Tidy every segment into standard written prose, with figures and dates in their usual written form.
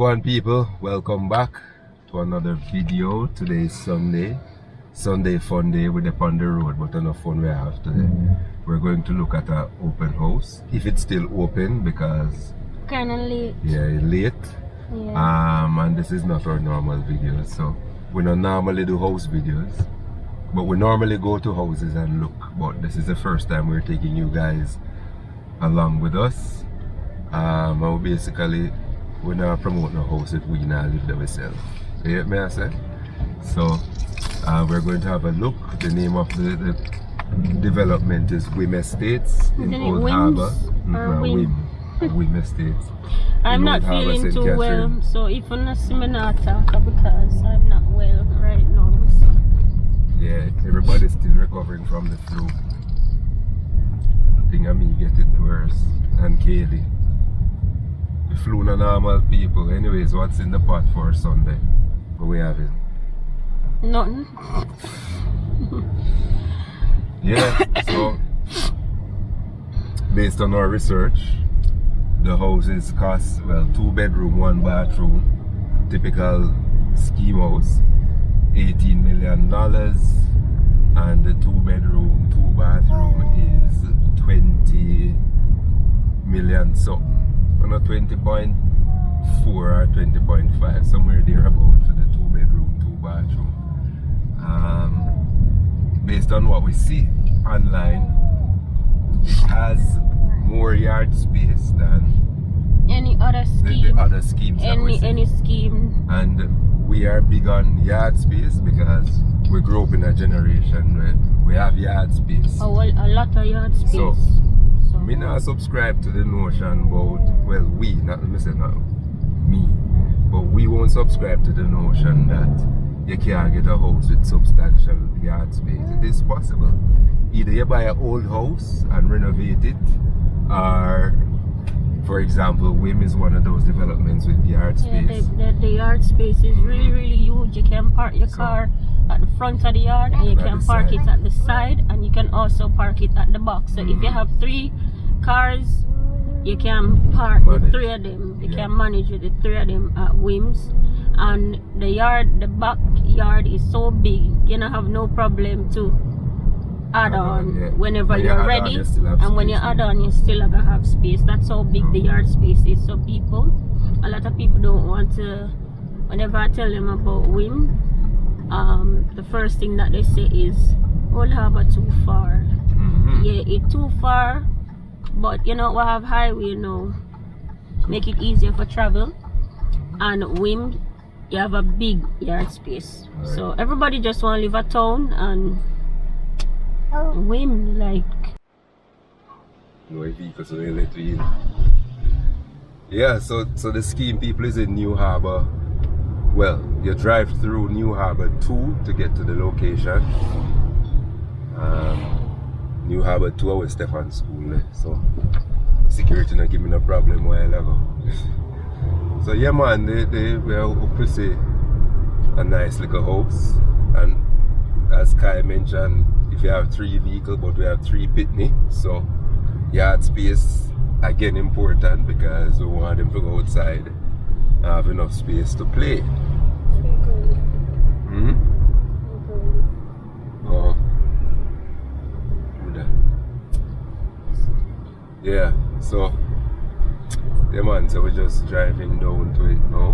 Wagwan people, welcome back to another video. Today is Sunday fun day. We're up on the road, but enough fun we have today. We're going to look at an open house, if it's still open, because kind of late. Yeah, late. Yeah. And this is not our normal videos, so we don't normally do house videos, but we normally go to houses and look. But this is the first time we're taking you guys along with us. And basically we're not promoting a house if we not live there ourselves. You hear me I say? So we're going to have a look. The name of the development is Whim Estates in Old Harbour. Whim Estates. I'm not feeling too well, so if you not see me not talk because I'm not well right now. So. Yeah, everybody's still recovering from the flu. I think I me get it worse, and Kaylee. The flu no normal people. Anyways, what's in the pot for Sunday? What we having? Nothing. Yeah, so based on our research, the houses cost, well, 2 bedroom, 1 bathroom, typical scheme house, $18 million, and the 2 bedroom, 2 bathroom is 20 million something. Not 20.4 or 20.5, somewhere there about for the 2 bedroom, 2 bathroom. Based on what we see online, it has more yard space than any other scheme. The other schemes. Any scheme. And we are big on yard space because we grew up in a generation where we have yard space. Oh, well, a lot of yard space. So me not subscribe to the notion about, well, we, not me say not me, but we won't subscribe to the notion that you can't get a house with substantial yard space. It is possible. Either you buy an old house and renovate it, or, for example, Whim is one of those developments with yard space. Yeah, the yard space is really huge. You can park your car at the front of the yard, and you can park it at the side, and you can also park it at the back. So if you have 3 cars, you can park the 3 of them. You can manage with the 3 of them at Whim's. And the backyard is so big, you don't have no problem to add on whenever you're ready. And when you add on, you still gonna have space. That's how big the yard space is. So a lot of people don't want to, whenever I tell them about Whim, the first thing that they say is Old Harbour too far. Yeah, it's too far, but you know we have highway now, make it easier for travel. And Whim, you have a big yard space, so everybody just want to live a town, and Whim like no vehicles really. Yeah, so the scheme, people, is in New Harbour. Well, you drive through New Harbour 2 to get to the location. New Harbour 2 was Stefan's school, so security not give me no problem while ago. So yeah man, they were up to say a nice little house, and as Kai mentioned, if you have 3 vehicles, but we have 3 pitney, so yard space again important because we want them to go outside and have enough space to play. Oh. Yeah, so yeah man, so we're just driving down to it now.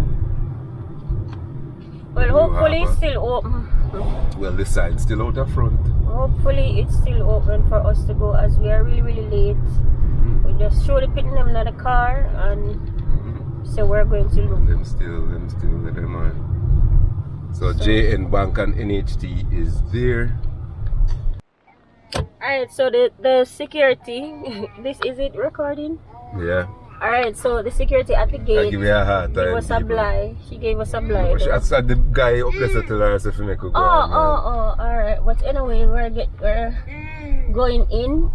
Well, hopefully it's still open. Well, the sign's still out of front. Hopefully it's still open for us to go, as we are really late. We just show the pitting them in the car, and so we're going to look. Them still with them on. So JN Bank and NHT is there. Alright, so the security, this is it recording? Yeah. Alright, so the security at the gate gave me a hard time, gave us a blind. She gave us a blind. I said the guy up there to tell her if we could go. Alright. But anyway, we're going in.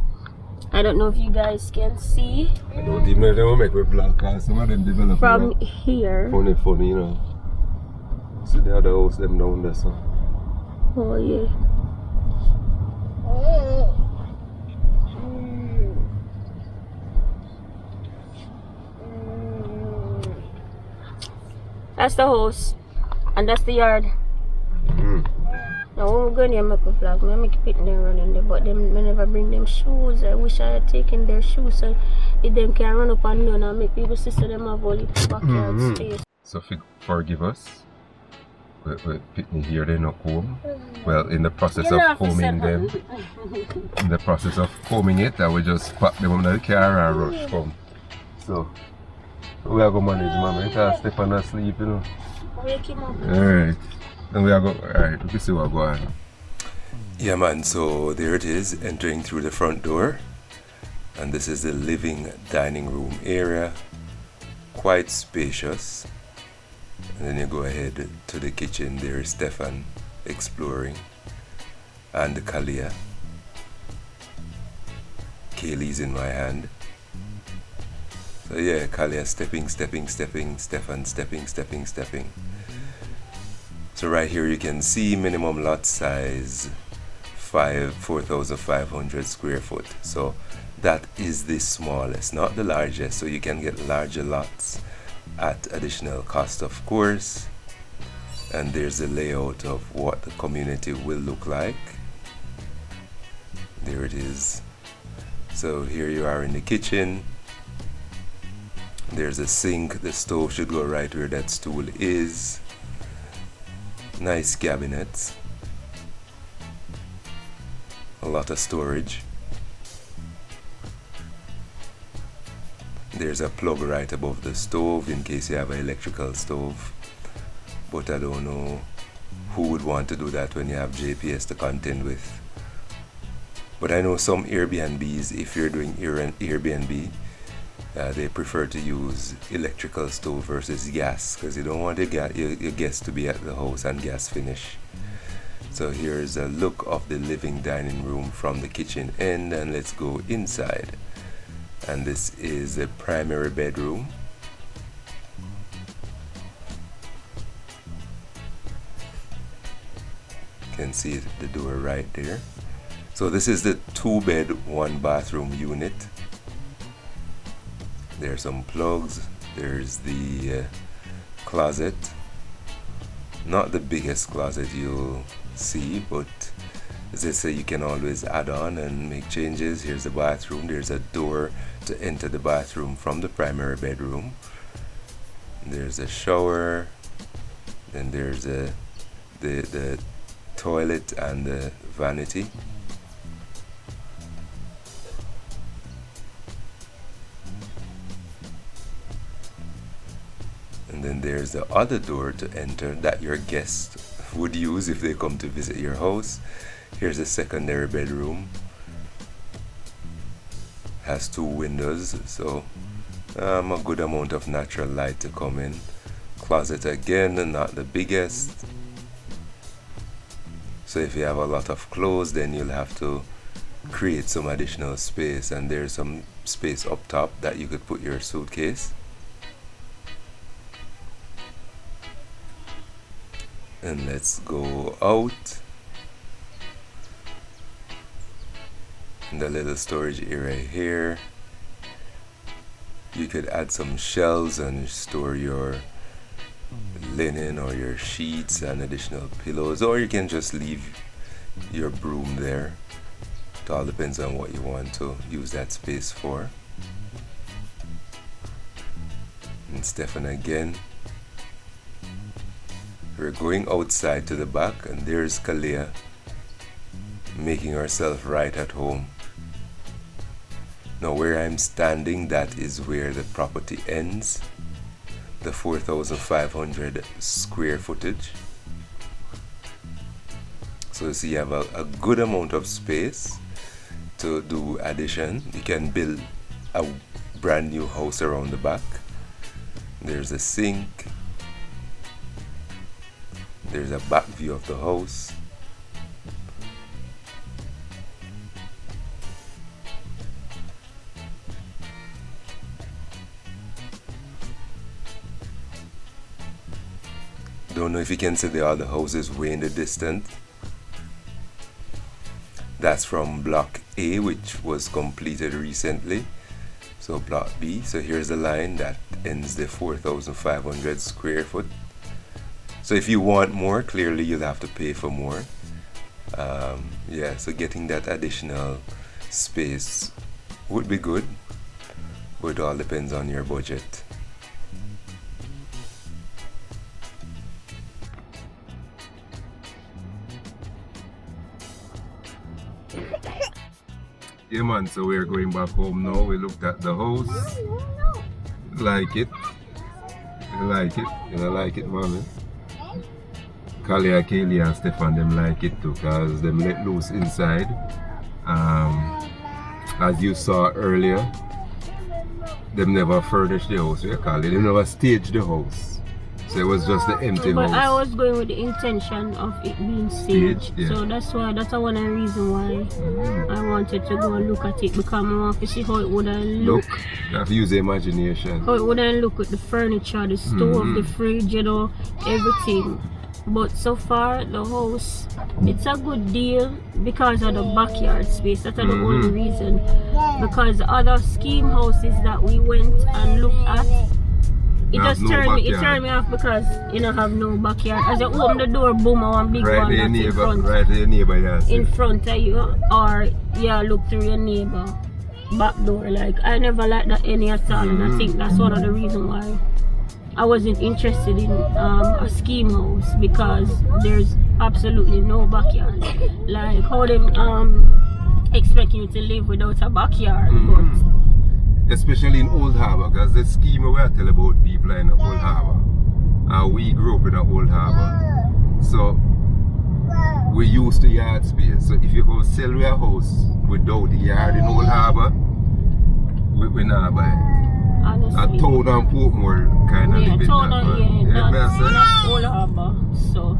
I don't know if you guys can see. I don't even know if they will make a vlog, because some of them develop from here. Funny, you know. See the other house them down there, so. Oh yeah. That's the house. And that's the yard. Now when we go in there, make a vlog. I make it them running there, but them me never bring them shoes. I wish I had taken their shoes so if them can run up and down and make people see so them have all the backyard space. So forgive us. We Pitney here they no comb. Well, in the process of combing them, in the process of combing it, I will just pack them on the car and rush come. So we are going to manage, man. Because Stefan asleep, you know. Wake him up. Alright. Then we are going. Alright, we can see what's going on. Yeah, man. So there it is, entering through the front door, and this is the living dining room area. Quite spacious. And then you go ahead to the kitchen. There is Stefan exploring, and Kalia. Kaylee's in my hand. So yeah, Kalia stepping, Stefan stepping. So right here you can see minimum lot size 4,500 square foot. So that is the smallest, not the largest. So you can get larger lots at additional cost, of course. And there's the layout of what the community will look like. There it is. So here you are in the kitchen. There's a sink. The stove should go right where that stool is. Nice cabinets. A lot of storage. There's a plug right above the stove in case you have an electrical stove. But I don't know who would want to do that when you have JPS to contend with. But I know some Airbnbs, if you're doing Airbnb, they prefer to use electrical stove versus gas because you don't want your guests to be at the house and gas finish. So here's a look of the living dining room from the kitchen end, and let's go inside. And this is the primary bedroom. You can see the door right there. So this is the 2-bed 1-bathroom unit. There are some plugs. There's the closet. Not the biggest closet you'll see, but as I say, you can always add on and make changes. Here's the bathroom. There's a door to enter the bathroom from the primary bedroom. There's a shower. Then there's the toilet and the vanity. And then there's the other door to enter that your guests would use if they come to visit your house. Here's a secondary bedroom. Has 2 windows, so a good amount of natural light to come in. Closet again, not the biggest. So if you have a lot of clothes, then you'll have to create some additional space, and there's some space up top that you could put your suitcase. And let's go out. The little storage area here. You could add some shelves and store your linen or your sheets and additional pillows, or you can just leave your broom there. It all depends on what you want to use that space for. And Stefan again. We're going outside to the back, and there's Kalia making herself right at home. Now where I'm standing, that is where the property ends. The 4,500 square footage. So you see you have a good amount of space to do addition. You can build a brand new house around the back. There's a sink. There's a back view of the house. Don't know if you can see the other houses way in the distance. That's from block A, which was completed recently. So block B. So here's the line that ends the 4,500 square foot So if you want more, clearly you'll have to pay for more. Yeah, so getting that additional space would be good, but it all depends on your budget. Yeah man, so we're going back home now. We looked at the house. Like it? You like it? You don't like it, mommy? Kalia, Kaylee and Stefan, them like it too, because them let loose inside. As you saw earlier, them never furnished the house, we call it. They never staged the house. So it was just the empty but house. I was going with the intention of it being staged. Yeah. So that's one of the reason why I wanted to go and look at it, because I want to see how it would look. You have to use the imagination. How it would look with the furniture, the stove, the fridge, you know, everything. But so far, the house, it's a good deal because of the backyard space. That's the only reason. Because the other scheme houses that we went and looked at, it just turned me off because you don't have no backyard. As you open the door, boom, one big one that's in front. Right to your neighbor, yes. In front of you, or look through your neighbor back door. Like, I never liked that any at all, and I think that's one of the reasons why I wasn't interested in a scheme house, because there's absolutely no backyard. Like, how them expect you to live without a backyard? But especially in Old Harbour, because the scheme we tell about people in Old Harbour. We grew up in Old Harbour, so we used the yard space. So if you go sell your house without the yard in Old Harbour, we not buy it. Honestly, a town and Portmore kind of living that's Old Harbour. So,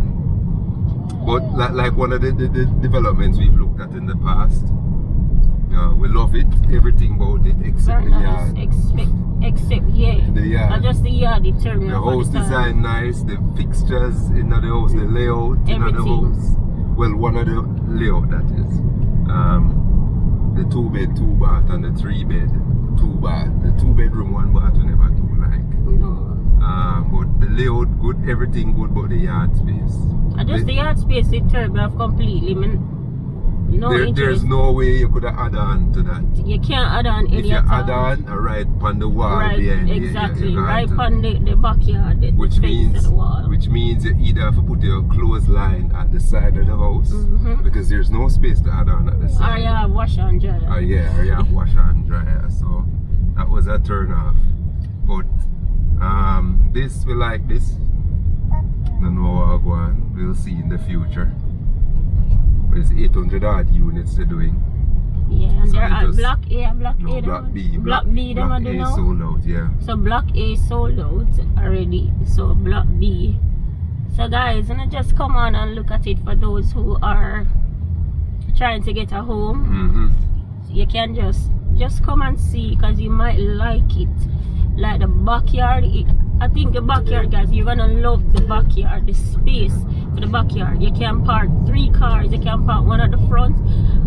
but like one of the developments we've looked at in the past, we love it, everything about it except the yard. Except the yard. Not just the yard, it turned me the off. house design nice, the fixtures in the house, the layout in the house. Well, one of the layout that is. The 2-bed, 2-bath and the 3-bed, 2-bath. The 2-bedroom, 1-bath we never do like. No. But the layout good, everything good, but the yard space. And just the yard space it turned me off completely. There's no way you could add on to that. You can't add on any. If you add on, right on the wall behind exactly, right on the backyard, which means you either have to put your clothesline at the side of the house, because there's no space to add on at the side. Or you have washer and dryer. Or you have washer and dryer. So that was a turn off. But this, we like this. I don't know how I go on. We'll see in the future. There's 800 odd units they're doing. Yeah, and so they're at Block A and Block A. Block B. Block B, Block A sold out, yeah. So Block A sold out already. So Block B. So guys, just come on and look at it for those who are trying to get a home. You can just come and see, because you might like it. Like the backyard, I think the backyard, guys, you're gonna love the backyard, the space for the backyard. You can park 3 cars, you can park one at the front,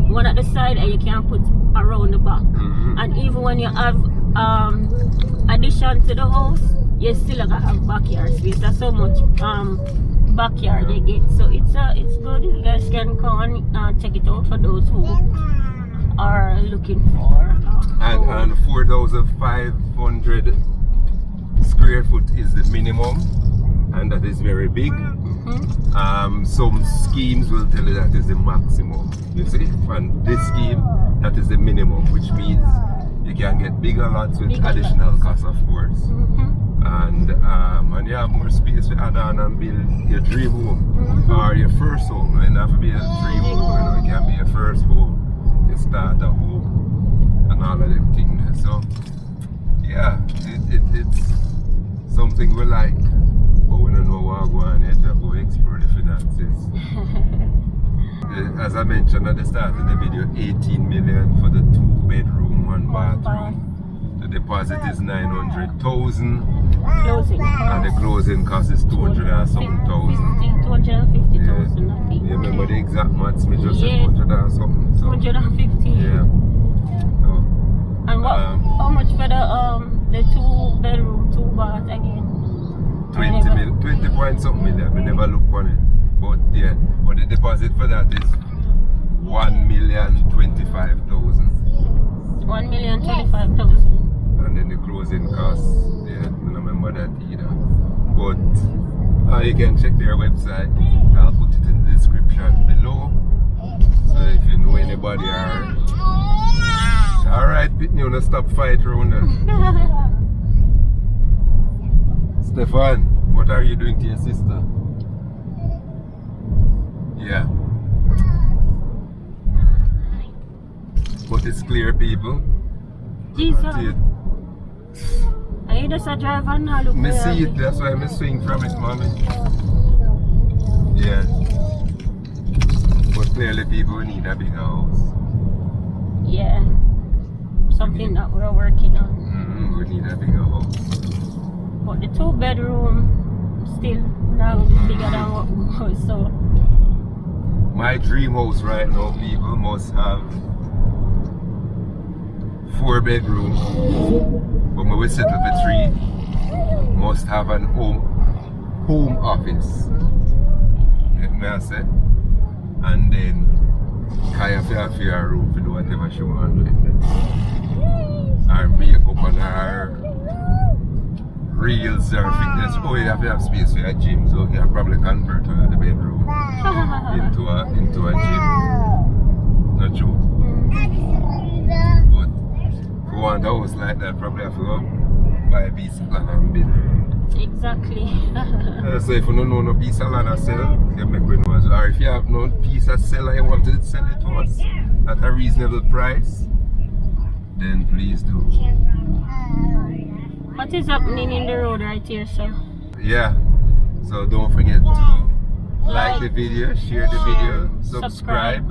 one at the side, and you can put around the back. And even when you have addition to the house, you still gonna have backyard space. That's so much backyard you get. So it's good. You guys can come and check it out for those who are looking for and 4,500 square foot is the minimum, and that is very big. Some schemes will tell you that is the maximum, you see, and this scheme, that is the minimum, which means you can get bigger lots with additional costs, of course. And you have more space to add on and build your dream home or your first home. It doesn't have to be a dream home, it can be your first home. You start a home and all of them things. So yeah, it's something we like, but we don't know what we're going to go explore the finances. As I mentioned at the start of the video, 18 million for the 2-bedroom, 1-bathroom. The deposit is 900,000. And the closing cost is 200 and something thousand. 250,000, I think. You remember the exact maths? Me just said 200 and something. So. 250. Yeah. So, and how much for the 2-bedroom, 2-bath again? 20 point something million. We never look on it. But yeah, but the deposit for that is 1,025,000. 1,025,000. And then the closing costs, yeah, I don't remember that either. But you can check their website. I'll put it in the description below. So if you know anybody or alright, Pitney, you wanna stop fight around there. Stefan, what are you doing to your sister? Yeah. But it's clear, people. Jesus. I just a drive and now look. Me see it, that's why I swing from it, mommy. Yeah. But clearly people need a bigger house. Yeah. Something that we're working on. We need a bigger house. But the 2-bedroom still now bigger than what we was, so. My dream house right now, people, must have 4 bedrooms. But when we settle for 3, must have an home office. Get me I say? And then Kaya fair room to do whatever she wants with it. Her makeup and her reels or fitness. Oh, you have to have space for your gym, so you can probably convert the bedroom into a gym. Not true. But if you want a house like that, probably have to go buy a piece of land and build. Exactly. So if you don't know no piece of land to sell, you make we know as well. Or if you have no piece of sell and you want to sell it to us at a reasonable price, then please do. What is happening in the road right here, sir? Yeah. So don't forget to like the video, share the video, subscribe,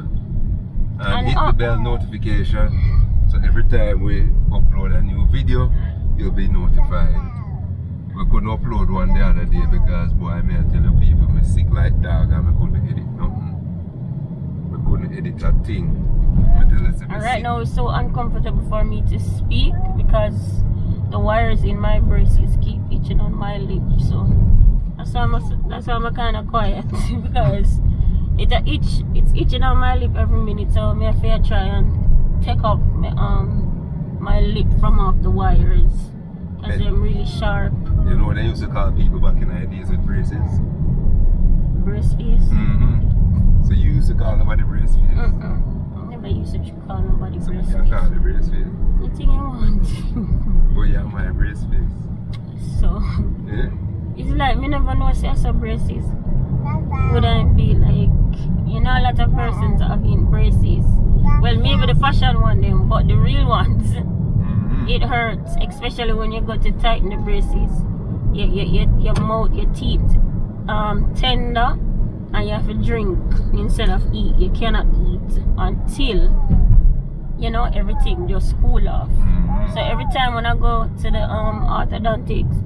and hit the bell notification. So every time we upload a new video, you'll be notified. We couldn't upload one the other day because, boy, I may tell you people, I'm sick like dog and I couldn't edit nothing. We couldn't edit a thing. And right now it's so uncomfortable for me to speak because the wires in my braces keep itching on my lips. So that's why I'm kind of quiet because it's itching on my lip every minute. So I have to try and take off my lip from off the wires because they're really sharp. You know what they used to call people back in the days with braces? Brace face? So you used to call nobody brace face? I never used to call nobody so brace you face. call the brace face? Nothing I want. But yeah, my brace face. So, yeah? It's like, me never know say I saw braces. Would I be like, you know, a lot of persons having braces. Well, maybe the fashion one them, but the real ones, it hurts, especially when you go to tighten the braces. Your mouth, your teeth tender, and you have to drink instead of eat. You cannot eat until, you know, everything just cool off. So every time when I go to the orthodontics,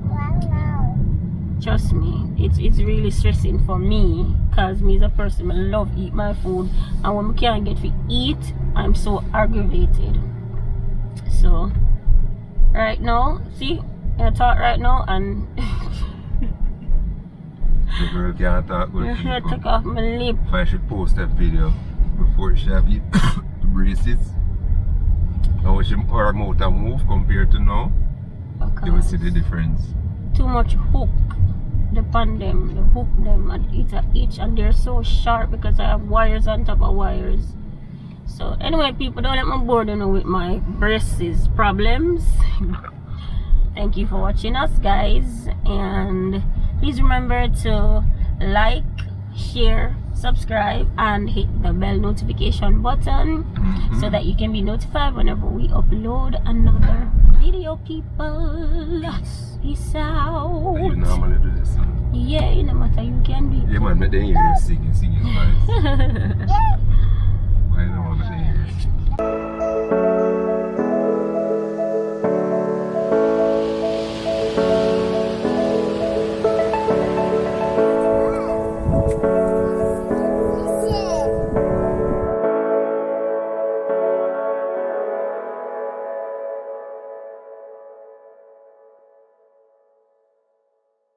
trust me, it's really stressing for me because me as a person, I love eat my food, and when I can't get to eat, I'm so aggravated. So right now, see, I talk right now and the girl can't talk good. I took off my lip. If I should post that video before she have the braces, how she her mouth and move compared to now, you will see the difference. Too much hook upon them, you hook them and it's a itch, and they're so sharp because I have wires on top of wires. So anyway, people, don't let me bore you with my braces problems. Thank you for watching us, guys, and please remember to like, share, subscribe, and hit the bell notification button so that you can be notified whenever we upload another video, people. Peace out. You normally do this, huh? Yeah, no matter you can be. Yeah, man, but then you're singing voice. Why don't want to hear?